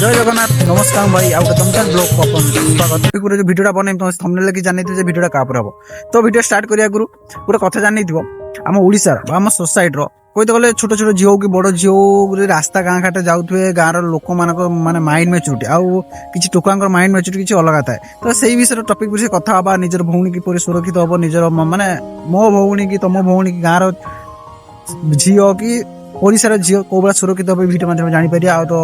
জয় জগন্নাথ নমস্কার ভাই আউ ଗୋଟେ ତମଚାର ବ୍ଲଗ ଆପଣ ସ୍ୱାଗତ ଗୋଟେ ଯୋଉ ଭିଡିଓଟା ବନେଇବି ତମେ ଥମ୍ବନେଲ କି ଜାଣିଥିବ ଯେ ଭିଡିଓଟା କାହା ଉପରେ ହବ ତ ଭିଡିଓ ଷ୍ଟାର୍ଟ କରିବା ଆଗରୁ ଗୋଟେ କଥା ଜାଣିଥିବ ଆମ ଓଡିଶାର ବା ଆମ ସୋସାଇଟିର କହିତେ ଗଲେ ଛୋଟ ଛୋଟ ଝିଅ କି ବଡ ଝିଅ ରାସ୍ତା ଗାଁ ଘାଟ ଯାଉଥିବେ ଗାଁର ଲୋକମାନଙ୍କ ମାନେ ମାଇଣ୍ଡ ମ୍ୟାଚୁରିଟି ଆଉ କିଛି ଟୋକାଙ୍କର ମାଇଣ୍ଡ ମ୍ୟାଚୁରିଟି କିଛି ଅଲଗା ଥାଏ ତ ସେଇ ବିଷୟରେ ଟପିକ ବିଷୟରେ କଥା ହବା ନିଜର ଭଉଣୀ କିପରି ସୁରକ୍ଷିତ ହବ ନିଜର ମାନେ ମୋ ଭଉଣୀ କି ତମ ଭଉଣୀ କି ଗାଁର ଝିଅ କି ଓଡ଼ିଶାର ଝିଅ କୋଉ ଭଳିଆ ସୁରକ୍ଷିତ হবে ভিডিও মাধ্যমে জানিপারিবা ଆଉ ତ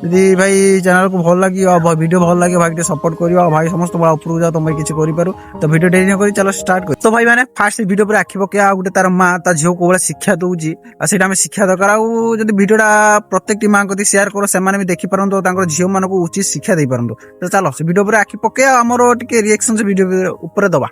যদি ভাই চ্যানেলକୁ ଭଲ ଲାଗିବ ভিডিও ଭଲ ଲାଗିବ ଭାଇ ଟିକେ ସପୋର୍ଟ କରିବ ଆଉ ଭାଇ ସମସ୍ତ ବড় ଉପରକୁ ଯାଅ ତମ ଭାଇ କିଛି କରିପାରୁ ତ ଭିডিଓ ଡେରି ନ କରି ଚାଲ ଷ୍ଟାର୍ଟ କରି ତ ଭାଇ ମାନେ ଫାଷ୍ଟ ଭିডিଓ ପରେ ଆଖି ପକେଇବା ଆଉ ଗୋଟେ ତାର ମା ତା ଝିଅ କୋଉ ଭଳିଆ ଶିକ୍ଷା ଦଉଛି ଆଉ ସେଇଟା ଆମେ ଶିକ୍ଷା ଦରକାର ଆଉ ଯଦି ଭିডিଓଟା ପ୍ରତ୍ୟେକଟି ମାଙ୍କ କତି ସେୟାର କର ସେମାନେ ବି ଦେଖିପାରନ୍ତୁ ତାଙ୍କର ଝିଅ ମାନଙ୍କୁ ଉଚିତ ଶିକ୍ଷା ଦେଇପାରନ୍ତୁ ତ ଚାଲ ସେ ଭିডিଓ ପରେ ଆଖି ପକେଇବା ଆମର ଟିକେ ରିଆକ୍ସନ ସେ ଭିডিଓ ଉପରେ ଦବା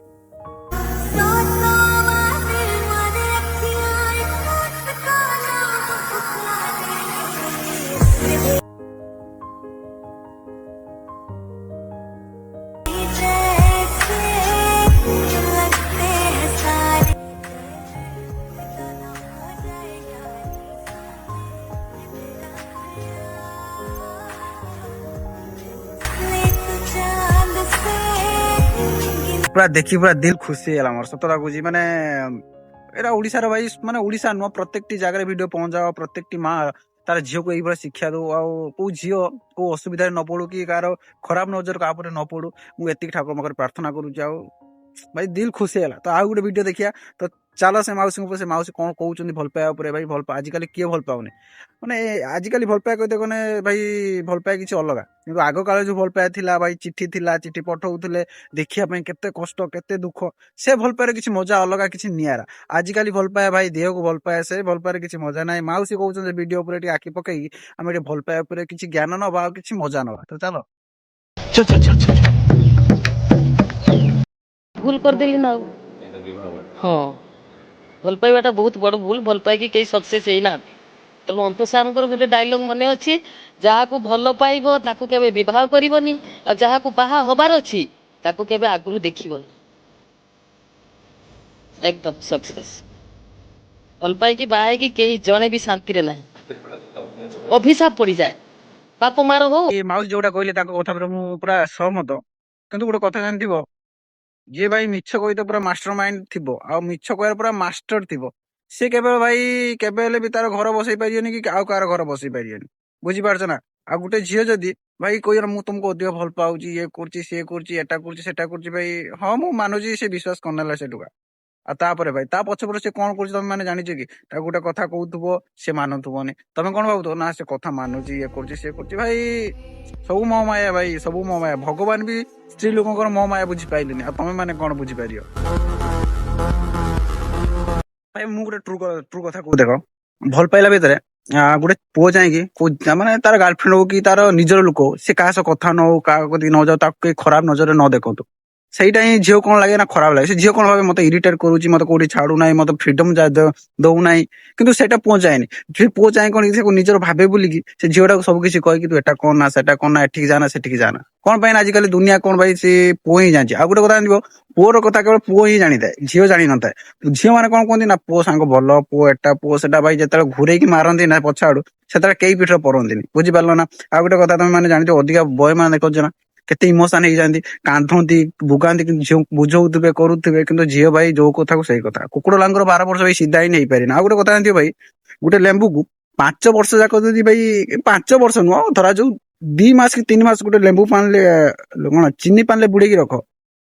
पूरा देखी पूरा दिल खुशी है मोर सतरा कହୁଛି ମାନେ ଏରା ଓଡ଼ିଶାର ଭାଇ ମାନେ ଓଡ଼ିଶା ନୁହଁ ପ୍ରତ୍ୟେକଟି ଜାଗାରେ ଭିଡିଓ ପହଞ୍ଚାଅ ପ୍ରତ୍ୟେକଟି ମା ତାର ଝିଅକୁ ଏଇଭଳିଆ ଶିକ୍ଷା ଦଉ ଆଉ କୋଉ ଝିଅ କୋଉ ଅସୁବିଧାରେ ନ ପଡୁ କି କାହାର ଖରାପ ନଜର କାହା ଉପରେ ନ ପଡୁ ମୁଁ ଏତିକି ଠାକୁର ପାଖରେ ପ୍ରାର୍ଥନା କରୁଛି ଆଉ ଭାଇ ଦିଲ ଖୁସି ହେଲା ତ ଆଉ ଗୋଟେ ଭିଡିଓ ଦେଖିବା ତ ଚାଲ ସେ ମାଉସୀଙ୍କ ଉପରେ ସେ ମାଉସୀ କଣ କହୁଛନ୍ତି ଭଲ ପାଇବା ଉପରେ ଭାଇ ଭଲ ଆଜିକାଲି କିଏ ଭଲ ପାଉନି ମାନେ ଆଜିକାଲି ଭଲ ପାଇବା କହିତେ ଗଲେ ଭାଇ ଭଲ ପାଇବା କିଛି ଅଲଗା କିନ୍ତୁ ଆଗ କାଳରେ ଯୋଉ ଭଲ ପାଇବା ଥିଲା ଭାଇ ଚିଠି ଥିଲା ଚିଠି ପଠଉଥିଲେ ଦେଖିବା ପାଇଁ କେତେ କଷ୍ଟ କେତେ ଦୁଃଖ ସେ ଭଲ ପାଇବାରେ କିଛି ମଜା ଅଲଗା କିଛି ନିଆରା ଆଜିକାଲି ଭଲ ପାଇବା ଭାଇ ଦେହକୁ ଭଲ ପାଇବା ସେ ଭଲ ପାଇବାରେ କିଛି ମଜା ନାହିଁ ମାଉସୀ କହୁଛନ୍ତି ଭିଡିଓ ଉପରେ ଟିକେ ଆଖି ପକେଇକି ଆମେ ଟିକେ ଭଲ ପାଇବା ଉପରେ କିଛି ଜ୍ଞାନ ନବା ଆଉ କିଛି ମଜା ନବା ତ ଚାଲ ভুল କରିଦେଲି ନା ଆଉ ହଁ ଭଲ ପାଇବାଟା ବହୁତ ବଡ଼ ଭୁଲ ଭଲ ପାଇକି କେହି ସକ୍ସେସ୍ ହେଇନାହାନ୍ତି ତେଣୁ ଅନ୍ତ ସାରଙ୍କର ଗୋଟେ ଡାଇଲଗ ମନେ ଅଛି ଯାହାକୁ ଭଲ ପାଇବ ତାକୁ କେବେ ବିବାହ କରିବନି ଆଉ ଯାହାକୁ ବାହା ହବାର ଅଛି ତାକୁ କେବେ ଆଗରୁ ଦେଖିବନି ଏକଦମ ସକ୍ସେସ୍ ଭଲ ପାଇକି ବାହା ହେଇକି କେହି ଜଣେ ବି ଶାନ୍ତିରେ ନାହିଁ ଅଭିଶାପ ପଡ଼ିଯାଏ ବାପ ମାର ହଉ ଏ ମାଉସୀ ଯୋଉଟା କହିଲେ ତାଙ୍କ କଥା ଉପରେ ମୁଁ ପୁରା ସହମତ କିନ୍ତୁ ଗୋଟେ କଥା ଜାଣିଥିବ ଯିଏ ଭାଇ ମିଛ କହିତେ ପୁରା ମାଷ୍ଟର ମାଇଣ୍ଡ ଥିବ ଆଉ ମିଛ କହିବାର ପୁରା ମାଷ୍ଟର ଥିବ ସେ କେବେ ଭାଇ କେବେ ହେଲେ ବି ତାର ଘର ବସେଇ ପାରିବନି କି ଆଉ କାହାର ଘର ବସେଇ ପାରିବନି ବୁଝିପାରୁଛ ନା ଆଉ ଗୋଟେ ଝିଅ ଯଦି ଭାଇ କହିବ ମୁଁ ତୁମକୁ ଅଧିକ ଭଲ ପାଉଛି ଇଏ କରୁଛି ସିଏ କରୁଛି ଏଟା କରୁଛି ସେଟା କରୁଛି ଭାଇ ହଁ ମୁଁ ମାନୁଛି ସେ ବିଶ୍ୱାସ କରିନେଲା ସେଠୁକା ଆଉ ତାପରେ ଭାଇ ତା ପଛପରେ ସେ କଣ କରୁଛି ତମେ ମାନେ ଜାଣିଛ କି ତାକୁ ଗୋଟେ କଥା କହୁଥିବ ସେ ମାନୁଥିବନି ତମେ କଣ ଭାବୁଥିବ ନା ସେ କଥା ମାନୁଛି ଇଏ କରୁଛି ସିଏ କରୁଛି ଭାଇ ସବୁ ମୋହମାୟା ଭାଇ ସବୁ ମୋହମାୟା ଭଗବାନ ବି ସ୍ତ୍ରୀ ଲୋକଙ୍କର ମୋହମାୟା ବୁଝିପାରିଲେନି ଆଉ ତମେ ମାନେ କଣ ବୁଝିପାରିବ ଭାଇ ମୁଁ ଗୋଟେ ଟ୍ରୁ କଥା କହୁ ଦେଖ ଭଲ ପାଇଲା ଭିତରେ ଗୋଟେ ପୁଅ ଯାଇକି ମାନେ ତାର ଗାର୍ଲଫ୍ରେଣ୍ଡ ହଉ କି ତାର ନିଜର ଲୋକ ହଉ ସେ କାହା ସହ କଥା ନ ହଉ କାହା କତିକି ନ ଯାଉ ତାକୁ କେହି ଖରାପ ନଜରରେ ନ ଦେଖନ୍ତୁ ସେଇଟା ହିଁ ଝିଅ କଣ ଲାଗେ ନା ଖରାପ ଲାଗେ ସେ ଝିଅ କଣ ଭାବେ ମତେ ଇରିଟେଟ୍ କରୁଛି ମତେ କୋଉଠି ଛାଡୁନାହିଁ ମତେ ଫ୍ରିଡମ ଦଉନାହିଁ କିନ୍ତୁ ସେଇଟା ପୁଅ ଚାହେଁନି ସେ ପୁଅ ଚାହେଁ କଣ ସେ ନିଜର ଭାବେ ବୋଲିକି ସେ ଝିଅଟାକୁ ସବୁ କିଛି କହିକି ତୁ ଏଟା କଣ ନା ସେଟା କଣ ନା ଏଠିକି ଯାନା ସେଠିକି ଯାନା କଣ ପାଇଁ ନା ଆଜିକାଲି ଦୁନିଆ କଣ ଭାଇ ସେ ପୁଅ ହିଁ ଜାଣିଛି ଆଉ ଗୋଟେ କଥା ଜାଣିବ ପୁଅର କଥା କେବଳ ପୁଅ ହିଁ ଜାଣିଥାଏ ଝିଅ ଜାଣିନଥାଏ ଝିଅ ମାନେ କଣ କୁହନ୍ତି ନା ପୁଅ ସାଙ୍ଗ ଭଲ ପୁଅ ଏଟା ପୁଅ ସେଟା ଭାଇ ଯେତେବେଳେ ଘୁରେଇକି ମାରନ୍ତି ନା ପଛ ଆଡୁ ସେତେବେଳେ କେହି ପିଠରେ ପରନ୍ତିନି ବୁଝିପାରିଲ ନା ଆଉ ଗୋଟେ କଥା ତମେ ମାନେ ଜାଣିଛ ଅଧିକା ବୟ ମାନେ ଦେଖୁଛ ନା କେତେ ଇମୋସନ ହେଇଯାନ୍ତି କାନ୍ଦନ୍ତି ବୁଗାନ୍ତି କିନ୍ତୁ ଝିଅ ବୁଝଉଥିବେ କରୁଥିବେ କିନ୍ତୁ ଝିଅ ଭାଇ ଯୋଉ କଥାକୁ ସେଇ କଥା କୁକୁର ଲାଙ୍ଗର 12 ବର୍ଷ ଭାଇ ସିଧା ହିଁ ନେଇପାରିନି ଆଉ ଗୋଟେ କଥା ଜାଣିଥିବ ଭାଇ ଗୋଟେ ଲେମ୍ବୁକୁ 5 ବର୍ଷ ଯାକ ଯଦି ଭାଇ 5 ବର୍ଷ ନୁହଁ ଧରା ଯୋଉ 2 ମାସ କି 3 ମାସ ଗୋଟେ ଲେମ୍ବୁ ପାଣିଲେ କଣ ଚିନି ପାଣିଲେ ବୁଡେଇକି ରଖ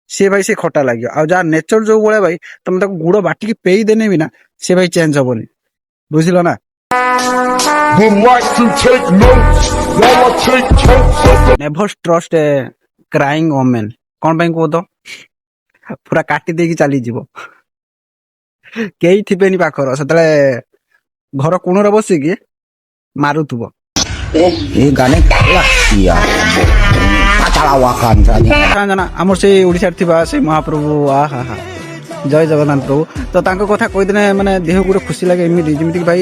ସିଏ ଭାଇ ସେ ଖଟା ଲାଗିବ ଆଉ ଯାହା ନେଚର ଯୋଉ ଭଳିଆ ଭାଇ ତମେ ତାକୁ ଗୁଡ ବାଟିକି ପେଇ ଦେନେ ବି ନା ସେ ଭାଇ ଚେଞ୍ଜ ହବନି ବୁଝିଲ ନା ନେଭର ଟ୍ରଷ୍ଟ ଏ କ୍ରାଇଂ ଓମେନ୍ କଣ ପାଇଁ କୁହ ତ ପୁରା କାଟି ଦେଇକି ଚାଲିଯିବ କେହି ଥିବେନି ପାଖର ସେତେବେଳେ ଘର କୋଣରେ ବସିକି ମାରୁଥିବ ଆମର ସେଇ ଓଡିଶାରେ ଥିବା ସେଇ ମହାପ୍ରଭୁ ଆହା ହା ଜୟ ଜଗନ୍ନାଥ ପ୍ରଭୁ ତ ତାଙ୍କ କଥା କହିଦେଲେ ମାନେ ଦେହକୁ ଗୋଟେ ଖୁସି ଲାଗେ ଏମିତି ଯେମିତିକି ଭାଇ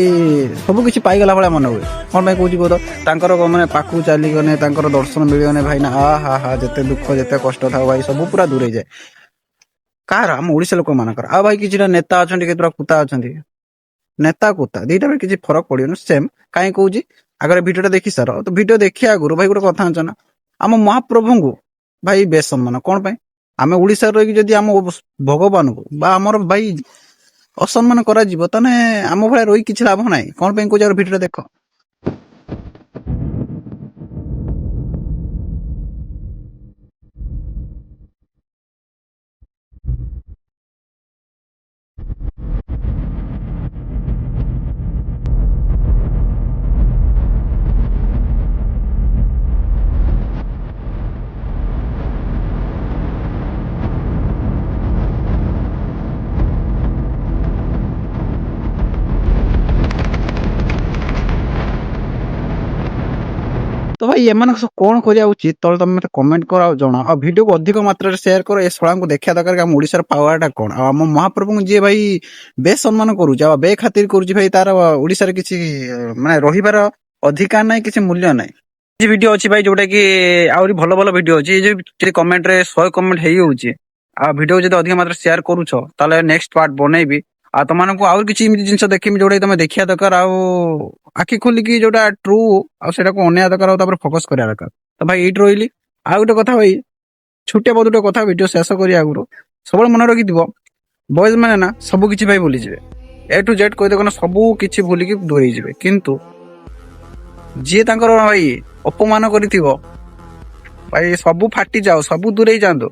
ସବୁ କିଛି ପାଇଗଲା ଭଳିଆ ମନେ ହୁଏ କଣ ପାଇଁ କହୁଛି କୁହ ତ ତାଙ୍କର ମାନେ ପାଖକୁ ଚାଲିଗଲେ ତାଙ୍କର ଦର୍ଶନ ମିଳିଗଲେ ଭାଇ ନା ଆହା ହା ଯେତେ ଦୁଃଖ ଯେତେ କଷ୍ଟ ଥାଉ ଭାଇ ସବୁ ପୁରା ଦୂରେଇ ଯାଏ କାହାର ଆମ ଓଡିଶା ଲୋକ ମାନଙ୍କର ଆଉ ଭାଇ କିଛିଟା ନେତା ଅଛନ୍ତି କେତେଟା କୁତା ଅଛନ୍ତି ନେତା କୁତା ଦିଟା ବି କିଛି ଫରକ ପଡିବନି ସେମ୍ କାହିଁ କହୁଛି ଆଗରେ ଭିଡିଓଟା ଦେଖି ସାର। ତ ଭିଡିଓ ଦେଖିବା ଆଗରୁ ଭାଇ ଗୋଟେ କଥା ଜାଣିଛ ନା, ଆମ ମହାପ୍ରଭୁଙ୍କୁ ଭାଇ ବେଶ ସମ୍ମାନ। କଣ ପାଇଁ? ଆମେ ଓଡିଶାରେ ରହିକି ଯଦି ଆମ ଭଗବାନଙ୍କୁ ବା ଆମର ଭାଇ ଅସମ୍ମାନ କରାଯିବ, ତାହେଲେ ଆମ ଭଳିଆ ରହି କିଛି ଲାଭ ନାହିଁ। କଣ ପାଇଁ କହୁଛି ଆଗର ଭିଡିଓଟା ଦେଖ। ତ ଭାଇ ଏମାନଙ୍କ ସବୁ କଣ କରିବା ଉଚିତ, ତଳେ ତମେ ମତେ କମେଣ୍ଟ କର ଆଉ ଜଣା। ଆଉ ଭିଡିଓକୁ ଅଧିକ ମାତ୍ରାରେ ସେୟାର କର। ଏ ଶଳାଙ୍କୁ ଦେଖିବା ଦରକାର କି ଆମ ଓଡିଶାର ପାୱାରଟା କଣ। ଆଉ ଆମ ମହାପ୍ରଭୁଙ୍କୁ ଯିଏ ଭାଇ ବେସମ୍ମାନ କରୁଛି ଆଉ ବେଖାତିର କରୁଛି, ଭାଇ ତାର ଓଡିଶାରେ କିଛି ମାନେ ରହିବାର ଅଧିକାର ନାହିଁ, କିଛି ମୂଲ୍ୟ ନାହିଁ। କିଛି ଭିଡିଓ ଅଛି ଭାଇ ଯୋଉଟା କି ଆହୁରି ଭଲ ଭଲ ଭିଡିଓ ଅଛି। ଯଦି କମେଣ୍ଟରେ 100 କମେଣ୍ଟ ହେଇଯାଉଛି, ଆଉ ଭିଡିଓ ଯଦି ଅଧିକ ମାତ୍ରାରେ ସେୟାର କରୁଛ, ତାହେଲେ ନେକ୍ସଟ ପାର୍ଟ ବନେଇବି। ଆଉ ତମମାନଙ୍କୁ ଆହୁରି କିଛି ଏମିତି ଜିନିଷ ଦେଖେଇବି ଯୋଉଟା ତମେ ଦେଖିବା ଦରକାର। ଆଉ ଆଖି ଖୋଲିକି ଯୋଉଟା ଟ୍ରୁ ଆଉ ସେଟାକୁ ଅନେଇବା ଦରକାର, ଆଉ ତାପରେ ଫୋକସ କରିବା ଦରକାର। ତ ଭାଇ ଏଇଠି ରହିଲି। ଆଉ ଗୋଟେ କଥା ଭାଇ, ଛୋଟିଆ ବହୁତ ଗୋଟେ କଥା, ଭିଡିଓ ଶେଷ କରିବା ଆଗରୁ ସବୁବେଳେ ମନେ ରଖିଥିବ, ବଏଜ ମାନେ ନା ସବୁ କିଛି ଭାଇ ଭୁଲିଯିବେ। A to Z କହିଦେବ ନା ସବୁ କିଛି ଭୁଲିକି ଦୂରେଇ ଯିବେ, କିନ୍ତୁ ଯିଏ ତାଙ୍କର ଭାଇ ଅପମାନ କରିଥିବ, ଭାଇ ସବୁ ଫାଟି ଯାଉ, ସବୁ ଦୂରେଇ ଯାଆନ୍ତୁ,